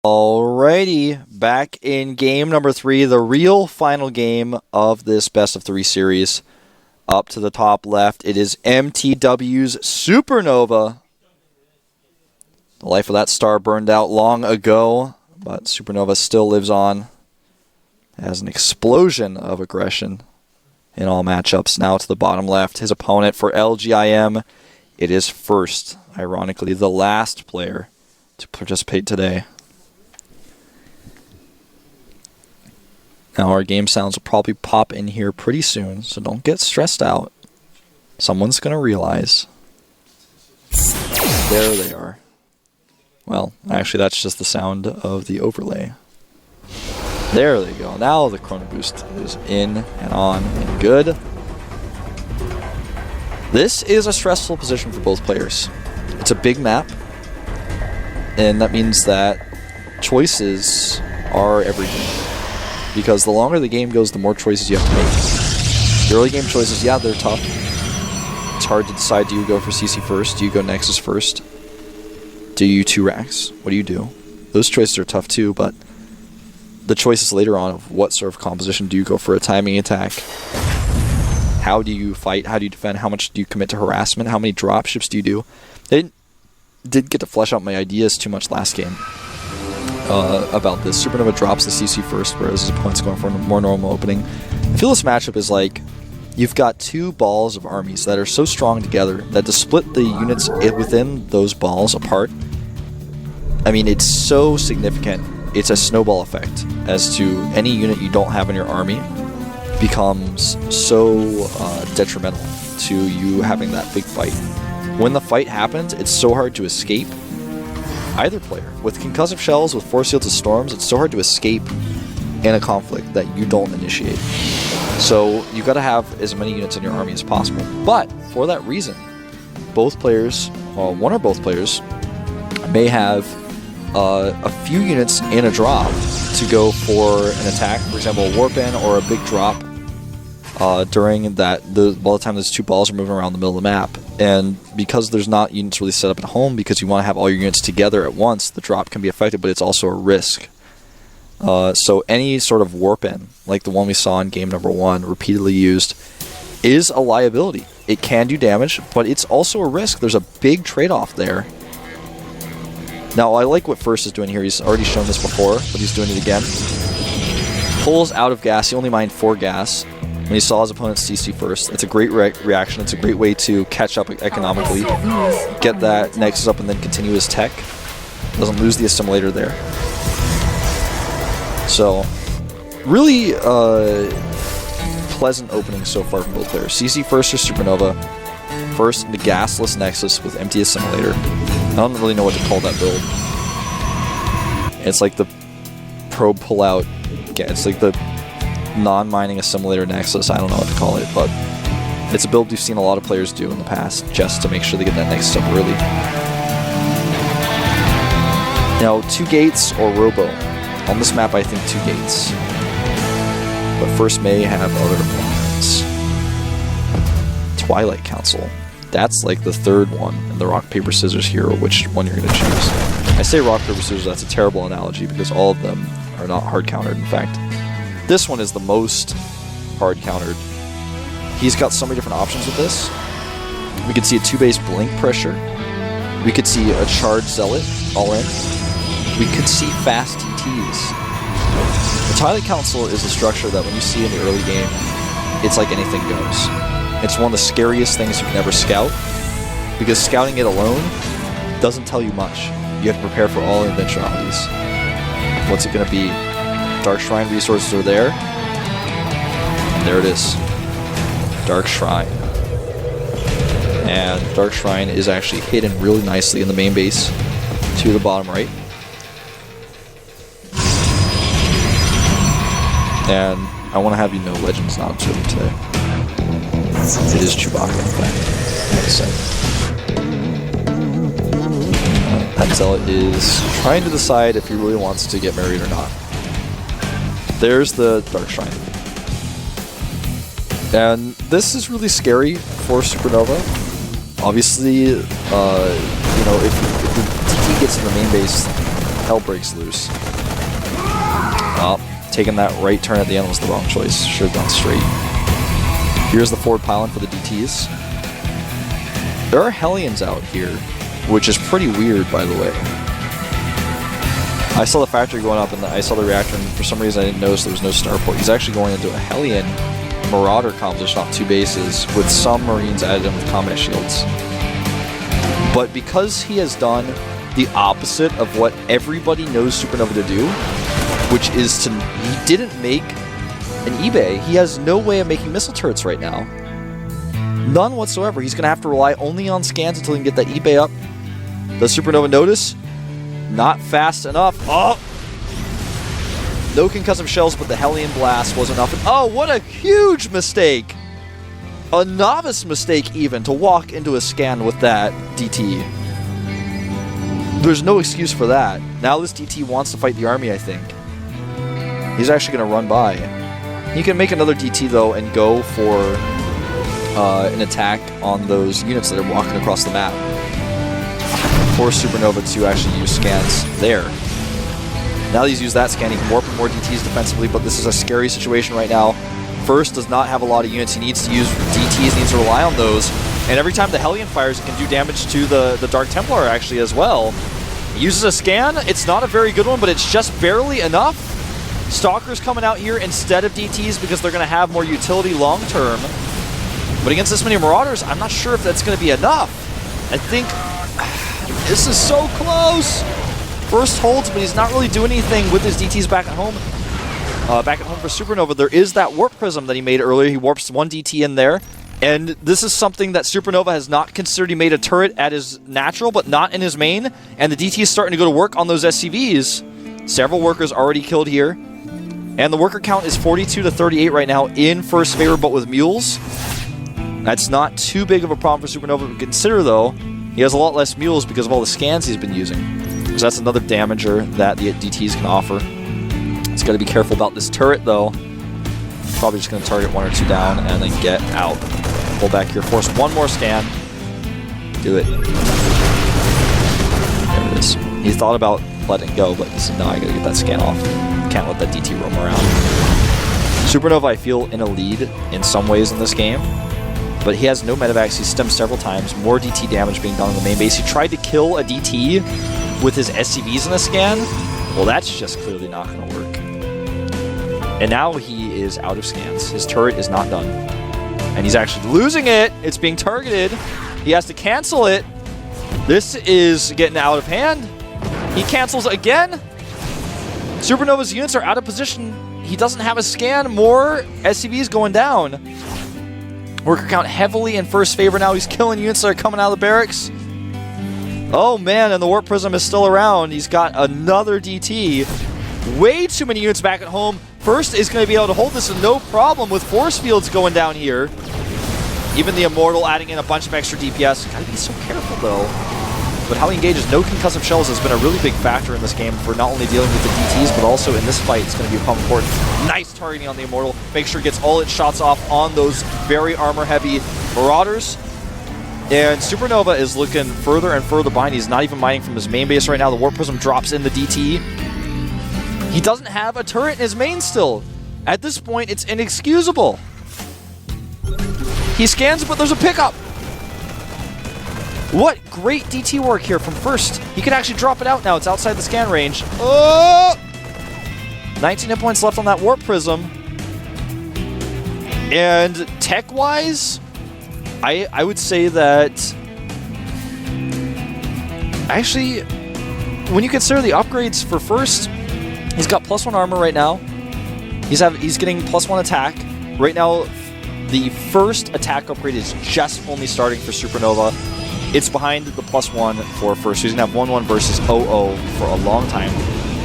Alrighty, back in game number 3, the real final game of this best of 3 series. Up to the top left, it is MTW's SuperNova. The life of that star burned out long ago, but SuperNova still lives on. It has an explosion of aggression in all matchups. Now to the bottom left, his opponent for LGIM. It is first, ironically, the last player to participate today. Now our game sounds will probably pop in here pretty soon, so don't get stressed out. Someone's going to realize. There they are. Well, actually that's just the sound of the overlay. There they go. Now the Chrono Boost is in and on and good. This is a stressful position for both players. It's a big map, and that means that choices are everything. Because the longer the game goes, the more choices you have to make. The early game choices, yeah, they're tough. It's hard to decide, do you go for CC first? Do you go Nexus first? Do you 2 racks? What do you do? Those choices are tough too, but the choices later on of what sort of composition do you go for a timing attack? How do you fight? How do you defend? How much do you commit to harassment? How many dropships do you do? They didn't get to flesh out my ideas too much last game. About this. SuperNova drops the CC first, whereas his opponent's going for a more normal opening. I feel this matchup is like, you've got 2 balls of armies that are so strong together that to split the units within those balls apart, I mean, it's so significant. It's a snowball effect as to any unit you don't have in your army becomes so detrimental to you having that big fight. When the fight happens, it's so hard to escape. Either player. With concussive shells, with force fields of storms, it's so hard to escape in a conflict that you don't initiate. So you got to have as many units in your army as possible. But for that reason, both players, well, one or both players, may have a few units in a drop to go for an attack. For example, a warp in or a big drop during that, by the time those 2 balls are moving around the middle of the map. And because there's not units really set up at home, because you want to have all your units together at once, the drop can be affected, but it's also a risk. So any sort of warp in, like the one we saw in game number 1, repeatedly used, is a liability. It can do damage, but it's also a risk. There's a big trade-off there. Now, I like what First is doing here. He's already shown this before, but he's doing it again. Pulls out of gas. He only mined 4 gas. When he saw his opponent's CC first. It's a great reaction. It's a great way to catch up economically, get that Nexus up, and then continue his tech. Doesn't lose the assimilator there. So, really pleasant opening so far from both players. CC first or SuperNova. First into gasless Nexus with empty assimilator. I don't really know what to call that build. It's like the probe pullout. It's like the non-mining assimilator Nexus. I don't know what to call it, but it's a build we've seen a lot of players do in the past just to make sure they get that Nexus up early. Now, 2 gates or Robo. On this map, I think 2 gates. But First may have other plans. Twilight Council. That's like the 3rd one in the rock, paper, scissors hero, which one you're going to choose. I say rock, paper, scissors, that's a terrible analogy because all of them are not hard-countered. In fact, this one is the most hard-countered. He's got so many different options with this. We could see a 2-base blink pressure. We could see a charged zealot all in. We could see fast TTs. The Twilight Council is a structure that when you see in the early game, it's like anything goes. It's one of the scariest things you can ever scout, because scouting it alone doesn't tell you much. You have to prepare for all eventualities. What's it going to be? Dark Shrine resources are there. And there it is. Dark Shrine. And Dark Shrine is actually hidden really nicely in the main base to the bottom right. And I want to have you know Legend's not observing today. It is Chewbacca, in fact. Like I said. That Zealot is trying to decide if he really wants to get married or not. There's the Dark Shrine. And this is really scary for SuperNova. Obviously, you know, if the TT gets in the main base, hell breaks loose. Oh, taking that right turn at the end was the wrong choice. Should have gone straight. Here's the forward pylon for the DTs. There are Hellions out here, which is pretty weird, by the way. I saw the factory going up, and I saw the reactor, and for some reason I didn't notice there was no starport. He's actually going into a Hellion Marauder composition off 2 bases, with some Marines added in with combat shields. But because he has done the opposite of what everybody knows SuperNova to do, which is to... He didn't make an eBay. He has no way of making missile turrets right now. None whatsoever. He's going to have to rely only on scans until he can get that eBay up. Does SuperNova notice? Not fast enough. Oh! No concussive shells, but the Hellion Blast was enough. And oh, what a huge mistake! A novice mistake, even, to walk into a scan with that DT. There's no excuse for that. Now this DT wants to fight the army, I think. He's actually going to run by. He can make another DT, though, and go for an attack on those units that are walking across the map. Force SuperNova to actually use scans there. Now that he's used that scan, he can warp more DTs defensively, but this is a scary situation right now. First does not have a lot of units. He needs to use DTs, needs to rely on those. And every time the Hellion fires, it can do damage to the Dark Templar, actually, as well. He uses a scan. It's not a very good one, but it's just barely enough. Stalkers coming out here instead of DTs because they're going to have more utility long-term. But against this many Marauders, I'm not sure if that's going to be enough. I think this is so close. First holds, but he's not really doing anything with his DTs back at home. Back at home for SuperNova, there is that Warp Prism that he made earlier. He warps 1 DT in there. And this is something that SuperNova has not considered. He made a turret at his natural, but not in his main. And the DT is starting to go to work on those SCVs. Several workers already killed here. And the worker count is 42 to 38 right now in first favor, but with mules. That's not too big of a problem for SuperNova to consider, though. He has a lot less mules because of all the scans he's been using. So that's another damager that the DTs can offer. He's got to be careful about this turret, though. Probably just going to target 1 or 2 down and then get out. Pull back here. Force 1 more scan. Do it. There it is. He thought about letting go, but he said, no, I got to get that scan off. Can't let that DT roam around. SuperNova, I feel, in a lead in some ways in this game. But he has no medevacs. He's stemmed several times. More DT damage being done on the main base. He tried to kill a DT with his SCVs in a scan. Well, that's just clearly not going to work. And now he is out of scans. His turret is not done. And he's actually losing it. It's being targeted. He has to cancel it. This is getting out of hand. He cancels again. SuperNova's units are out of position. He doesn't have a scan. More SCVs going down. Worker count heavily in first favor now. He's killing units that are coming out of the barracks. Oh man, and the Warp Prism is still around. He's got another DT. Way too many units back at home. First is going to be able to hold this with no problem with force fields going down here. Even the Immortal adding in a bunch of extra DPS. Gotta be so careful though. But how he engages no concussive shells has been a really big factor in this game for not only dealing with the DTs, but also in this fight it's going to become important. Nice targeting on the Immortal. Make sure it gets all its shots off on those very armor-heavy Marauders. And SuperNova is looking further and further behind. He's not even mining from his main base right now. The Warp Prism drops in the DT. He doesn't have a turret in his main still. At this point, it's inexcusable. He scans, but there's a pickup. What great DT work here from first. He can actually drop it out now. It's outside the scan range. Oh! 19 hit points left on that Warp Prism. And tech-wise, I would say that... Actually, when you consider the upgrades for first, he's got +1 armor right now. He's getting +1 attack. Right now, the first attack upgrade is just only starting for SuperNova. It's behind the +1 for first. So he's going to have 1-1 versus 0-0 for a long time.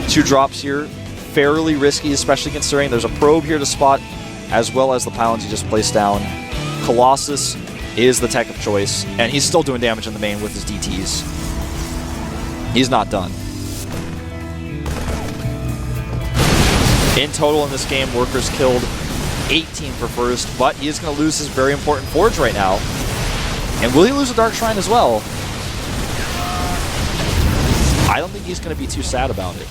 2 drops here. Fairly risky, especially considering there's a probe here to spot, as well as the pylons he just placed down. Colossus is the tech of choice, and he's still doing damage in the main with his DTs. He's not done. In total in this game, workers killed 18 for first, but he is going to lose his very important forge right now. And will he lose a Dark Shrine as well? I don't think he's going to be too sad about it.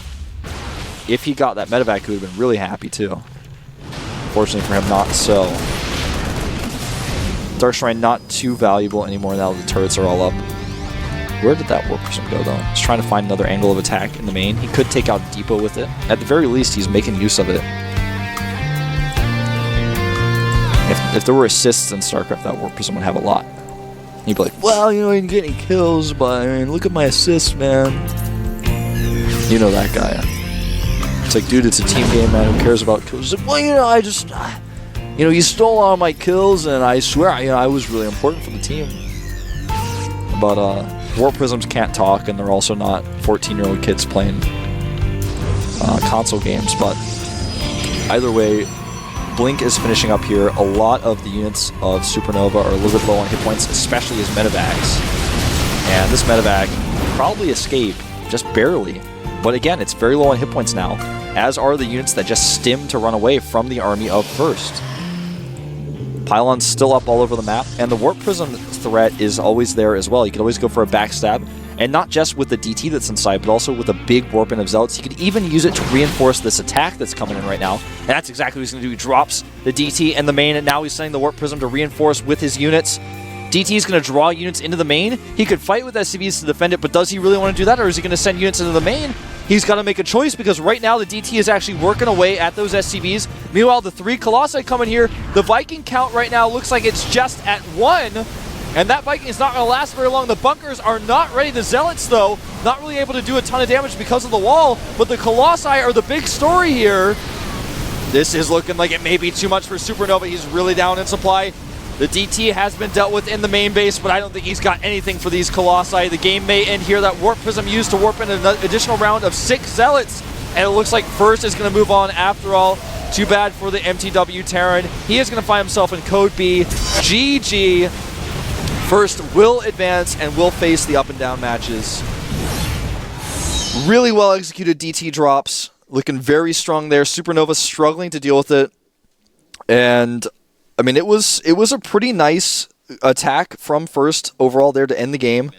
If he got that medevac, he would have been really happy too. Fortunately for him, not so. Dark Shrine not too valuable anymore now that the turrets are all up. Where did that Warp Prism go, though? He's trying to find another angle of attack in the main. He could take out Depot with it. At the very least, he's making use of it. If there were assists in StarCraft, that Warp Prism would have a lot. He'd be like, well, you know, I didn't get any kills, but I mean, look at my assists, man. You know that guy. It's like, dude, it's a team game, man. Who cares about kills? He's like, well, you know, I just... you know, you stole all my kills, and I swear, you know, I was really important for the team. But, Warp Prisms can't talk, and they're also not 14-year-old kids playing console games. But either way, Blink is finishing up here. A lot of the units of SuperNova are a little bit low on hit points, especially his medevacs. And this medevac probably escape, just barely. But again, it's very low on hit points now, as are the units that just stim to run away from the army of First. Pylon's still up all over the map, and the Warp Prism threat is always there as well. You can always go for a backstab, and not just with the DT that's inside, but also with a big warp in of Zealots. You could even use it to reinforce this attack that's coming in right now, and that's exactly what he's going to do. He drops the DT and the main, and now he's sending the Warp Prism to reinforce with his units. DT is going to draw units into the main. He could fight with SCVs to defend it, but does he really want to do that, or is he going to send units into the main? He's got to make a choice, because right now the DT is actually working away at those SCVs. Meanwhile, the 3 Colossi coming here. The Viking count right now looks like it's just at 1, and that Viking is not going to last very long. The bunkers are not ready. The Zealots, though, not really able to do a ton of damage because of the wall, but the Colossi are the big story here. This is looking like it may be too much for SuperNova. He's really down in supply. The DT has been dealt with in the main base, but I don't think he's got anything for these Colossi. The game may end here. That Warp Prism used to warp in an additional round of 6 Zealots, and it looks like First is going to move on after all. Too bad for the MTW Terran. He is going to find himself in Code B. GG. First will advance and will face the up and down matches. Really well executed DT drops. Looking very strong there. SuperNova struggling to deal with it. And I mean, it was a pretty nice attack from First overall there to end the game.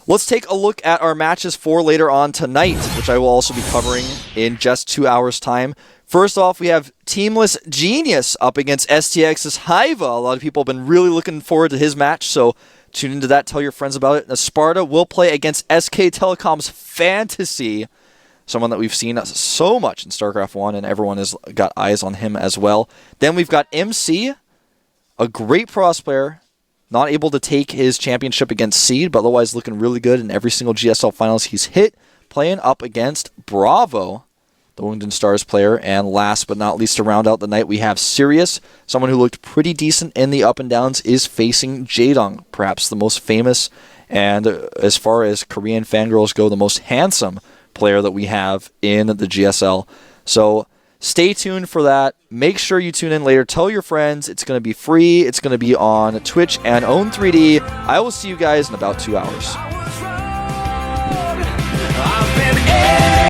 Let's take a look at our matches for later on tonight, which I will also be covering in just 2 hours' time. First off, we have Teamless Genius up against STX's Hiva. A lot of people have been really looking forward to his match, so tune into that, tell your friends about it. Now, Sparta will play against SK Telecom's Fantasy, someone that we've seen so much in StarCraft 1, and everyone has got eyes on him as well. Then we've got MC, a great Pros player, not able to take his championship against Seed, but otherwise looking really good in every single GSL finals he's hit, playing up against Bravo, the Winged Stars player. And last but not least, to round out the night, we have Sirius, someone who looked pretty decent in the up and downs, is facing Jaedong, perhaps the most famous, and as far as Korean fangirls go, the most handsome player that we have in the GSL. So stay tuned for that. Make sure you tune in later. Tell your friends. It's going to be free. It's going to be on Twitch and Own3D. I will see you guys in about 2 hours.